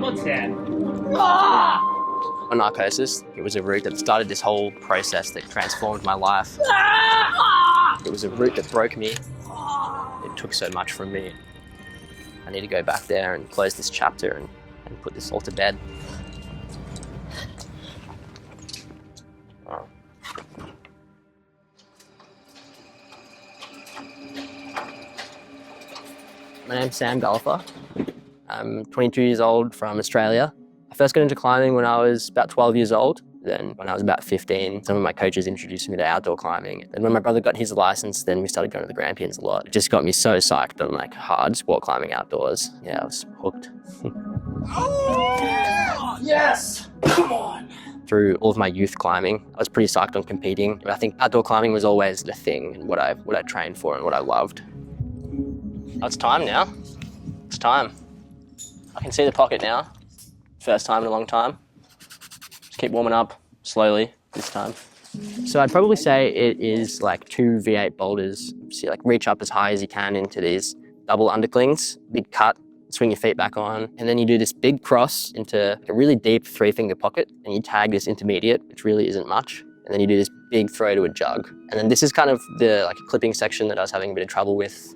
Double 10. Ah! On narcosis, it was a route that started this whole process that transformed my life. It was a route that broke me. It took so much from me. I need to go back there and close this chapter and put this all to bed. Oh. My name's Sam Gullifer. I'm 22 years old from Australia. I first got into climbing when I was about 12 years old. Then when I was about 15, some of my coaches introduced me to outdoor climbing. And when my brother got his license, then we started going to the Grampians a lot. It just got me so psyched on like hard sport climbing outdoors. Yeah, I was hooked. Oh, yes! Come on! Through all of my youth climbing, I was pretty psyched on competing. I think outdoor climbing was always the thing and what I trained for and what I loved. Oh, it's time now. It's time. I can see the pocket now. First time in a long time. Just keep warming up slowly this time. So I'd probably say it is like 2 V8 boulders. So you like reach up as high as you can into these double underclings, big cut, swing your feet back on, and then you do this big cross into a really deep 3-finger pocket, and you tag this intermediate, which really isn't much, and then you do this big throw to a jug. And then this is kind of the like clipping section that I was having a bit of trouble with.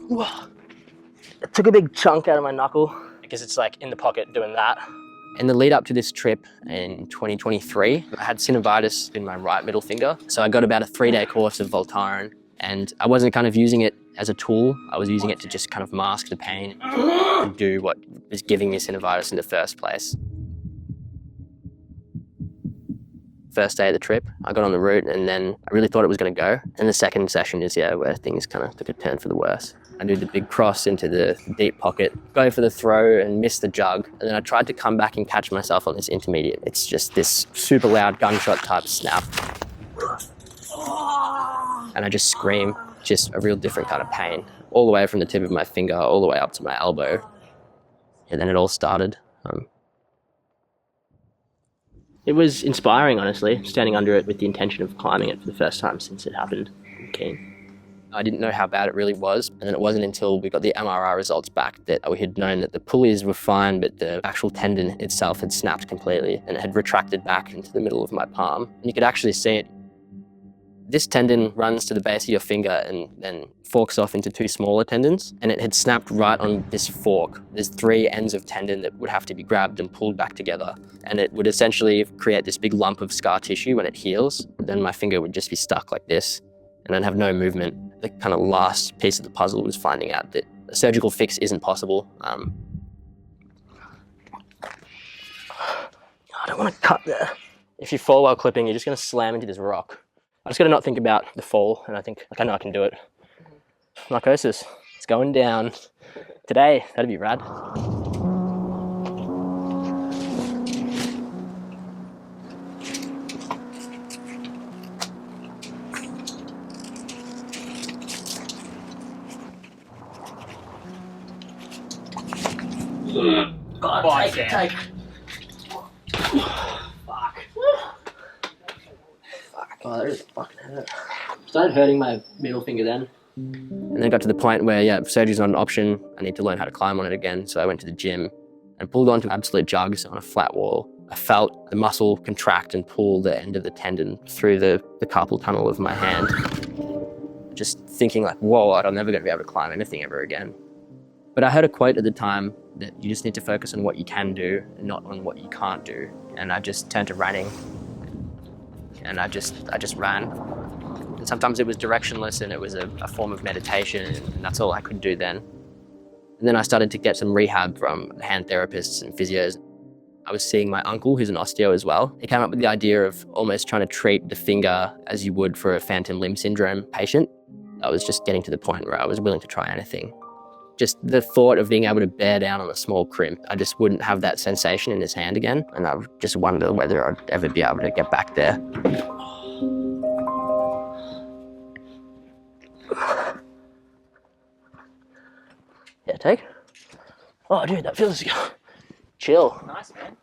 It took a big chunk out of my knuckle because it's like in the pocket doing that. In the lead up to this trip in 2023, I had synovitis in my right middle finger. So I got about a 3-day course of Voltaren, and I wasn't kind of using it as a tool. I was using it to just kind of mask the pain and do what was giving me synovitis in the first place. First day of the trip, I got on the route and then I really thought it was going to go. And the second session is, where things kind of took a turn for the worse. I do the big cross into the deep pocket, go for the throw and miss the jug. And then I tried to come back and catch myself on this intermediate. It's just this super loud gunshot type snap. And I just scream, just a real different kind of pain, all the way from the tip of my finger, all the way up to my elbow. And then it all started. It was inspiring, honestly, standing under it with the intention of climbing it for the first time since it happened. I'm keen. I didn't know how bad it really was, and then it wasn't until we got the MRI results back that we had known that the pulleys were fine, but the actual tendon itself had snapped completely and it had retracted back into the middle of my palm. And you could actually see it. This tendon runs to the base of your finger and then forks off into 2 smaller tendons, and it had snapped right on this fork. There's 3 ends of tendon that would have to be grabbed and pulled back together, and it would essentially create this big lump of scar tissue when it heals. Then my finger would just be stuck like this, and I'd have no movement. The kind of last piece of the puzzle was finding out that a surgical fix isn't possible. I don't want to cut there. If you fall while clipping, you're just going to slam into this rock. I just got to not think about the fall, and I think, I know I can do it. Narcosis, it's going down. Today, that'd be rad. God, take. Fuck. Oh, that really fucking hurt. Started hurting my middle finger then. And then got to the point where, surgery's not an option. I need to learn how to climb on it again. So I went to the gym and pulled onto absolute jugs on a flat wall. I felt the muscle contract and pull the end of the tendon through the carpal tunnel of my hand. Just thinking like, whoa, I'm never going to be able to climb anything ever again. But I heard a quote at the time that you just need to focus on what you can do and not on what you can't do. And I just turned to running. And I just ran. And sometimes it was directionless and it was a form of meditation, and that's all I could do then. And then I started to get some rehab from hand therapists and physios. I was seeing my uncle, who's an osteo as well. He came up with the idea of almost trying to treat the finger as you would for a phantom limb syndrome patient. I was just getting to the point where I was willing to try anything. Just the thought of being able to bear down on a small crimp, I just wouldn't have that sensation in his hand again. And I just wonder whether I'd ever be able to get back there. Yeah, take. Oh, dude, that feels chill. Nice, man.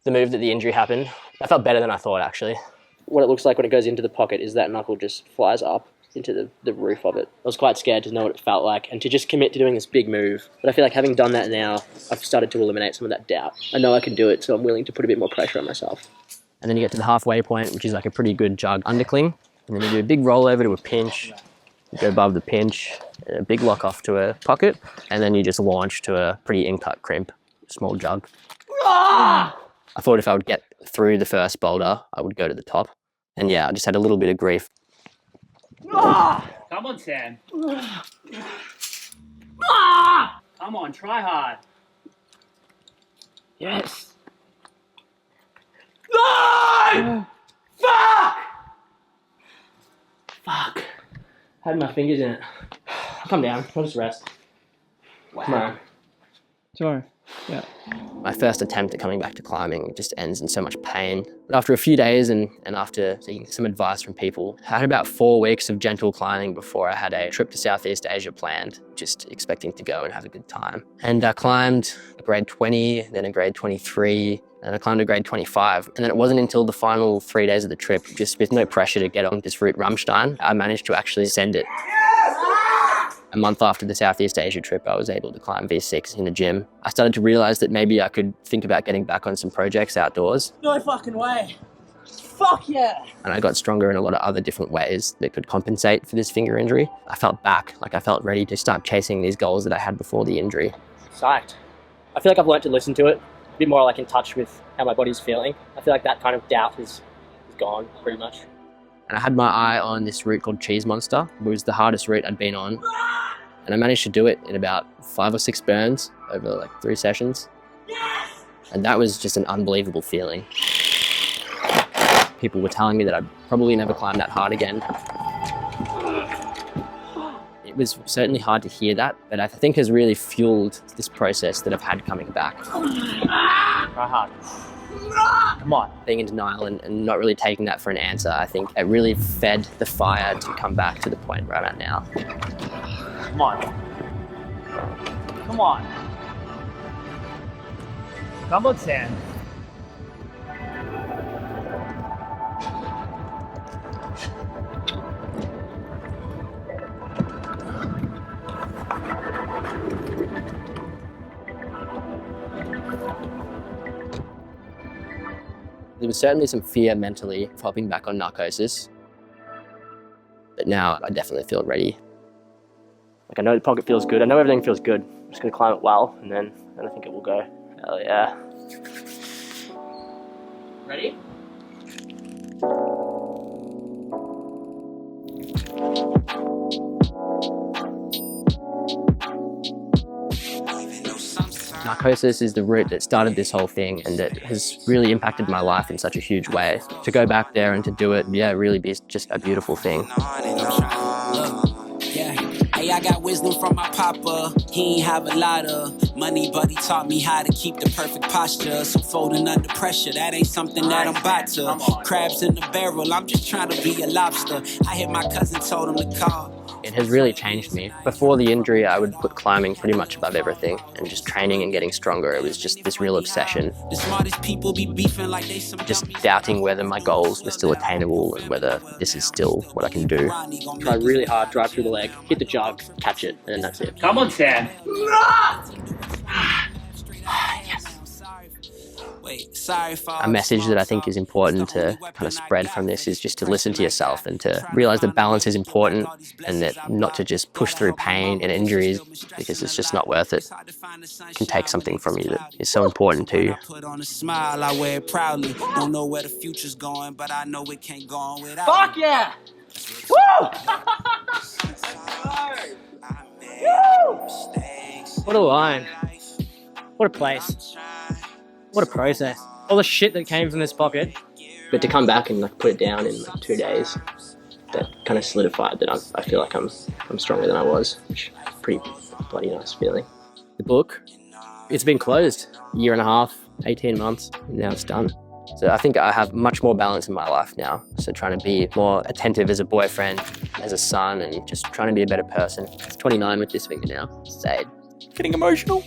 The move that the injury happened, that felt better than I thought, actually. What it looks like when it goes into the pocket is that knuckle just flies up into the roof of it. I was quite scared to know what it felt like and to just commit to doing this big move. But I feel like having done that now, I've started to eliminate some of that doubt. I know I can do it, so I'm willing to put a bit more pressure on myself. And then you get to the halfway point, which is like a pretty good jug undercling. And then you do a big rollover to a pinch, you go above the pinch, and a big lock off to a pocket, and then you just launch to a pretty in-cut crimp, small jug. I thought if I would get through the first boulder, I would go to the top. And yeah, I just had a little bit of grief. Come on, Sam. Come on, try hard. Yes. No! Fuck! Fuck. Had my fingers in it. Come down, I'll just rest. Wow. Tomorrow. Yeah. My first attempt at coming back to climbing just ends in so much pain. But after a few days and after seeking some advice from people, I had about 4 weeks of gentle climbing before I had a trip to Southeast Asia planned, just expecting to go and have a good time. And I climbed a grade 20, then a grade 23, and I climbed a grade 25. And then it wasn't until the final 3 days of the trip, just with no pressure to get on this route Rammstein, I managed to actually ascend it. A month after the Southeast Asia trip, I was able to climb V6 in the gym. I started to realize that maybe I could think about getting back on some projects outdoors. No fucking way. Fuck yeah. And I got stronger in a lot of other different ways that could compensate for this finger injury. I felt back, like I felt ready to start chasing these goals that I had before the injury. Psyched. I feel like I've learned to listen to it, a bit more like in touch with how my body's feeling. I feel like that kind of doubt is gone pretty much. And I had my eye on this route called Cheese Monster. It was the hardest route I'd been on. And I managed to do it in about 5 or 6 burns over like 3 sessions. Yes! And that was just an unbelievable feeling. People were telling me that I'd probably never climb that hard again. It was certainly hard to hear that, but I think has really fueled this process that I've had coming back. Try hard. Come on. Being in denial and not really taking that for an answer, I think it really fed the fire to come back to the point where I'm at now. Come on. Come on. Come on, Sam. There was certainly some fear mentally of hopping back on narcosis, but now I definitely feel ready. Like I know the pocket feels good, I know everything feels good. I'm just gonna climb it well, and then I think it will go. Hell yeah. Ready? Narcosis is the route that started this whole thing and that has really impacted my life in such a huge way. To go back there and to do it, yeah, really be just a beautiful thing. Hey, I got wisdom from my papa. He ain't have a lot of money, but he taught me how to keep the perfect posture. So folding under pressure, that ain't something that I'm about to. Crabs in the barrel, I'm just trying to be a lobster. I hit my cousin, told him to call. It has really changed me. Before the injury, I would put climbing pretty much above everything, and just training and getting stronger. It was just this real obsession. The smartest people be beefing like they some just doubting whether my goals were still attainable and whether this is still what I can do. Try really hard, drive through the leg, hit the jug, catch it, and then that's it. Come on, Sam. A message that I think is important to kind of spread from this is just to listen to yourself and to realize that balance is important and that not to just push through pain and injuries because it's just not worth it. It can take something from you that is so important to you. Put on a smile, I wear it proudly. Don't know where the future's going, but I know it can't go on without. Fuck yeah! Woo! What a line. What a place. What a process. All the shit that came from this pocket. But to come back and like put it down in like 2 days, that kind of solidified that I feel like I'm stronger than I was, which is a pretty bloody nice feeling. The book, it's been closed 1.5 years, 18 months, and now it's done. So I think I have much more balance in my life now. So trying to be more attentive as a boyfriend, as a son, and just trying to be a better person. I'm 29 with this finger now. Sad. Getting emotional.